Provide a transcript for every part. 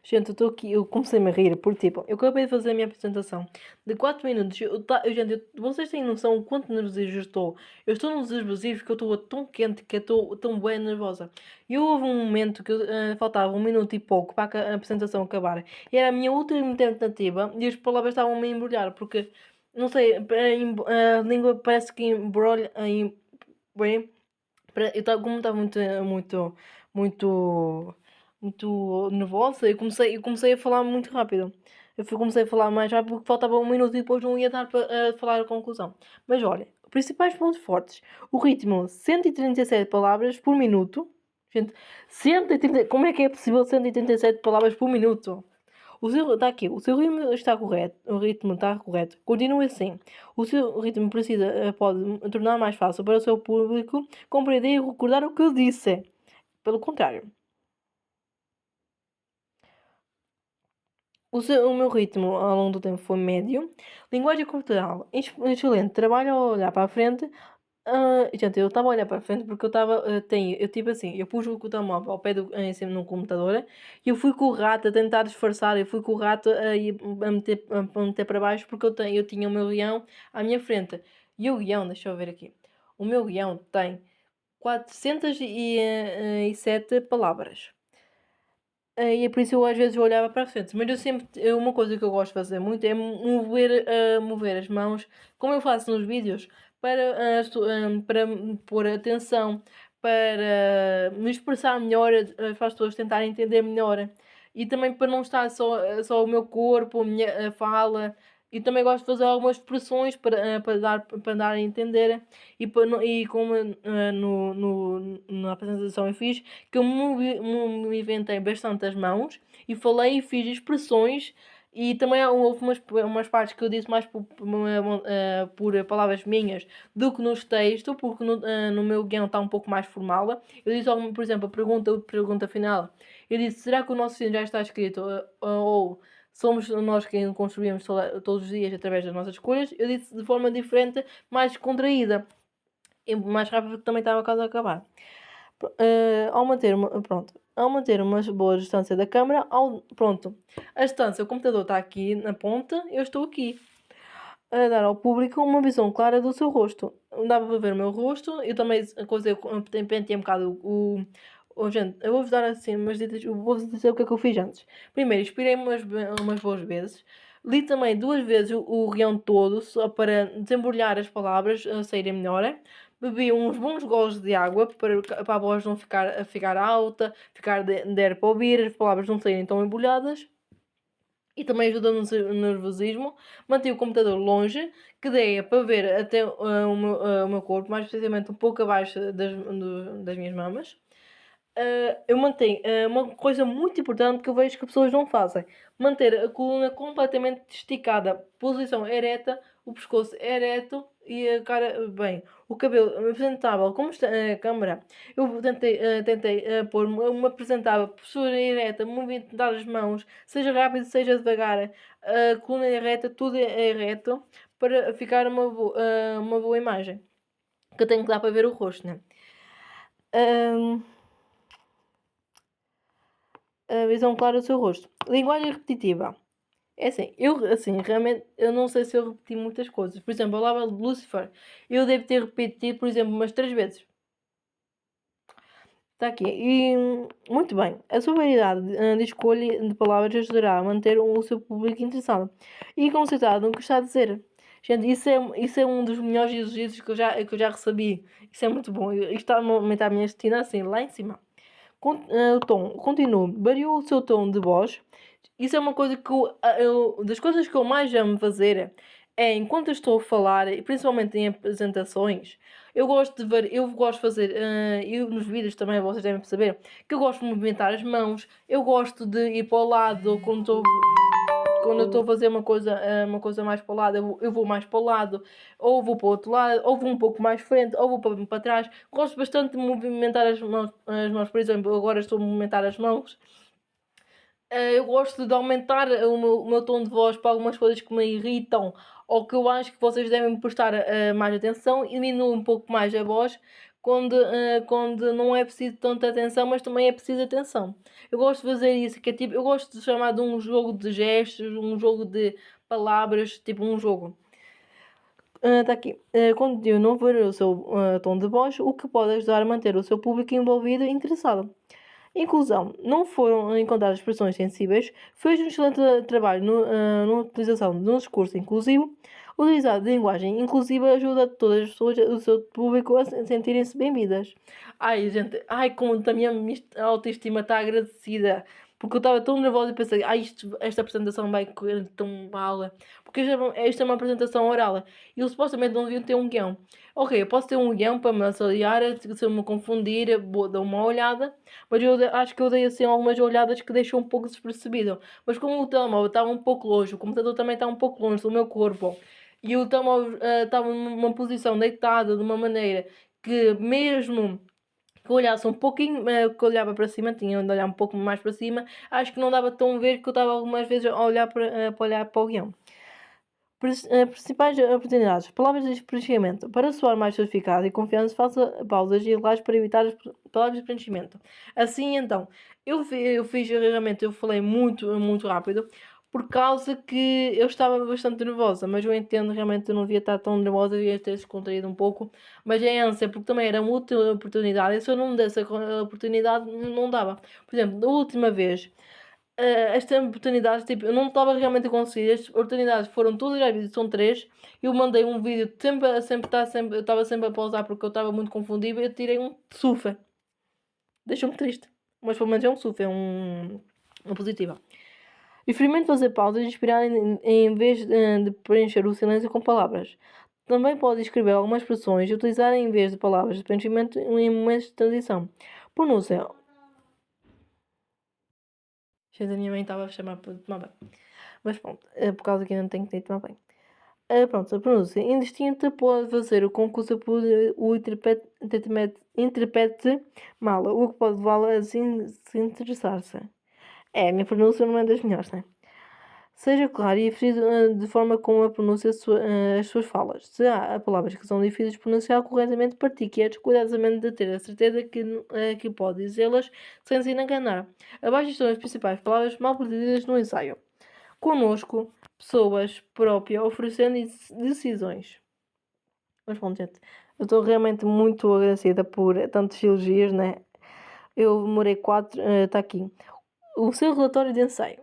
Gente, eu estou aqui, eu comecei-me a rir, porque tipo, eu acabei de fazer a minha apresentação de 4 minutos. Vocês têm noção o quanto nervoso eu estou? Eu estou nos explosivos que eu estou tão quente que eu estou tão bem nervosa. E houve um momento que faltava 1 minuto e pouco para a apresentação acabar. E era a minha última tentativa e as palavras estavam-me a embrulhar, porque, não sei, a língua parece que embrulha. Bem, como estava muito, muito nervosa, eu comecei a falar muito rápido. Comecei a falar mais rápido porque faltava 1 minuto e depois não ia dar para falar a conclusão. Mas olha, principais pontos fortes. O ritmo, 137 palavras por minuto. Gente, 130, como é que é possível 137 palavras por minuto? Está aqui, o seu ritmo está correto, o ritmo está correto. Continue assim. O seu ritmo pode tornar mais fácil para o seu público compreender e recordar o que eu disse. Pelo contrário. O meu ritmo ao longo do tempo foi médio. Linguagem corporal, excelente. Trabalho a olhar para a frente. Gente, eu estava a olhar para a frente porque eu tipo assim, eu pus o telemóvel ao pé em cima no computador e eu fui com o rato a tentar disfarçar, eu fui com o rato a meter para baixo porque eu tinha o meu guião à minha frente. E o guião, deixa eu ver aqui, o meu guião tem 407 palavras. E é por isso eu às vezes olhava para a frente. Mas uma coisa que eu gosto de fazer muito é mover as mãos, como eu faço nos vídeos, para pôr atenção, para me expressar melhor, para as pessoas tentarem entender melhor. E também para não estar só o meu corpo, a minha fala. E também gosto de fazer algumas expressões para dar a entender. E como na apresentação eu fiz, que eu movimentei bastante as mãos e falei e fiz expressões. E também houve umas partes que eu disse mais por palavras minhas do que nos textos, porque no meu guião está um pouco mais formal. Eu disse, por exemplo, a pergunta final. Eu disse, será que o nosso destino já está escrito? Ou somos nós quem construímos todos os dias através das nossas escolhas? Eu disse de forma diferente, mais contraída. E mais rápido porque também estava quase a acabar. Ao manter uma boa distância da câmera, a distância, o computador está aqui na ponta, eu estou aqui, a dar ao público uma visão clara do seu rosto. Dava para ver o meu rosto, eu também, pentei um bocado gente, eu vou-vos dar assim umas dicas, eu vou-vos dizer o que é que eu fiz antes. Primeiro, inspirei umas boas vezes, li também 2 vezes o guião todo, só para desembrulhar as palavras, saírem melhor. Bebi uns bons golos de água para a voz não ficar alta, der para ouvir, as palavras não saírem tão embrulhadas. E também ajuda no nervosismo. Mantive o computador longe, que dê para ver até o meu corpo, mais precisamente um pouco abaixo das minhas mamas. Eu mantenho uma coisa muito importante que eu vejo que pessoas não fazem: manter a coluna completamente esticada, posição ereta, o pescoço ereto e a cara bem, o cabelo apresentável. Como está a câmera, eu tentei pôr uma apresentável postura ereta, movimentar as mãos, seja rápido, seja devagar, a coluna ereta, tudo é reto para ficar uma boa imagem. Que eu tenho que dar para ver o rosto, né? A visão clara do seu rosto. Linguagem repetitiva. É assim, realmente, eu não sei se eu repeti muitas coisas. Por exemplo, a palavra Lucifer, eu devo ter repetido, por exemplo, umas 3 vezes. Está aqui. E, muito bem. A sua variedade de escolha de palavras ajudará a manter o seu público interessado e concentrado no que está a dizer. Gente, isso é um dos melhores elogios que eu já recebi. Isso é muito bom. Isto está a aumentar a minha estima assim, lá em cima. O tom, continuo. Variou o seu tom de voz. Isso é uma coisa que das coisas que eu mais amo fazer é enquanto eu estou a falar, e principalmente em apresentações, eu gosto de fazer, e nos vídeos também vocês devem perceber, que eu gosto de movimentar as mãos, eu gosto de ir para o lado quando eu estou a fazer uma coisa mais para o lado, eu vou mais para o lado, ou vou para o outro lado, ou vou um pouco mais frente, ou vou para trás. Gosto bastante de movimentar as mãos, por exemplo, agora estou a movimentar as mãos. Eu gosto de aumentar o meu tom de voz para algumas coisas que me irritam ou que eu acho que vocês devem prestar mais atenção, e diminuo um pouco mais a voz quando não é preciso tanta atenção, mas também é preciso atenção. Eu gosto de fazer isso, que é tipo, eu gosto de chamar de um jogo de gestos, um jogo de palavras, tipo um jogo. Está aqui. Quando não ver o seu tom de voz, o que pode ajudar a manter o seu público envolvido e interessado. Inclusão. Não foram encontradas expressões sensíveis. Fez um excelente trabalho na utilização de um discurso inclusivo. Utilizar de linguagem inclusiva ajuda todas as pessoas, o seu público, a sentirem-se bem-vindas. Ai, gente, ai, como a minha autoestima está agradecida. Porque eu estava tão nervosa e pensei, esta apresentação vai correr tão mal. Porque esta é uma apresentação oral. E eu supostamente não devia ter um guião. Ok, eu posso ter um guião para me auxiliar, se eu me confundir, vou dar uma olhada. Mas eu acho que eu dei assim algumas olhadas que deixam um pouco despercebido. Mas como o telemóvel estava um pouco longe, o computador também está um pouco longe do meu corpo, e o telemóvel estava numa posição deitada de uma maneira que mesmo que eu olhasse um pouquinho, que eu olhava para cima, tinha de olhar um pouco mais para cima, acho que não dava tão ver que eu estava algumas vezes a olhar para olhar para o guião. Principais oportunidades. Palavras de preenchimento. Para soar mais certificado e confiança, faça pausas irregulares para evitar as palavras de preenchimento. Assim, então, eu fiz realmente, eu falei muito, muito rápido, por causa que eu estava bastante nervosa, mas eu entendo, realmente eu não devia estar tão nervosa, devia ter descontraído um pouco, mas é ânsia, porque também era muita oportunidade, e se eu não me desse a oportunidade, não dava. Por exemplo, da última vez, esta oportunidade, tipo, eu não estava realmente a conseguir. As oportunidades foram todas as vezes, são 3. Eu mandei um vídeo, eu estava sempre a pausar porque eu estava muito confundido. Eu tirei um sufa. Deixou-me triste. Mas pelo menos é um sufa, é uma positiva. Experimento fazer pausas e inspirar em vez de preencher o silêncio com palavras. Também pode escrever algumas expressões e utilizar em vez de palavras de preenchimento em momentos de transição. Pronúncia. Gente, a minha mãe estava a chamar para tomar banho. Mas pronto, por causa que ainda não tenho que ir tomar banho. Pronto, a pronúncia indistinta pode fazer com que o interprete mal, o que pode levá-la a se interessar-se. A minha pronúncia não é das melhores, né? Seja claro e preciso de forma como a pronuncia as suas falas. Se há palavras que são difíceis de pronunciar corretamente, pratique cuidadosamente de ter a certeza que pode dizê-las sem se enganar. Abaixo estão as principais palavras mal perdidas no ensaio. Conosco, pessoas próprias oferecendo decisões. Mas bom, gente, eu estou realmente muito agradecida por tantos elogios, né? Eu demorei 4, está aqui. O seu relatório de ensaio.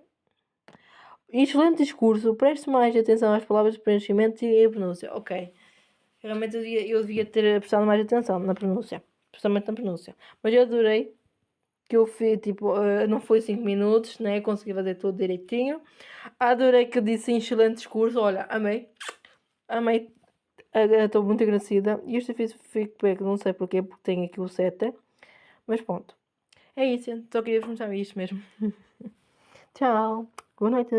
Excelente discurso, preste mais atenção às palavras de preenchimento e à pronúncia. Ok, realmente eu devia ter prestado mais atenção na pronúncia, especialmente na pronúncia. Mas eu adorei que eu fiz, tipo, não foi 5 minutos, né? Consegui fazer tudo direitinho. Adorei que disse excelente discurso, olha, amei, amei, estou muito agradecida. E este feedback, não sei porquê, porque tem aqui o 7, mas pronto. É isso, só queria vos mostrar isto mesmo. Tchau, boa noite.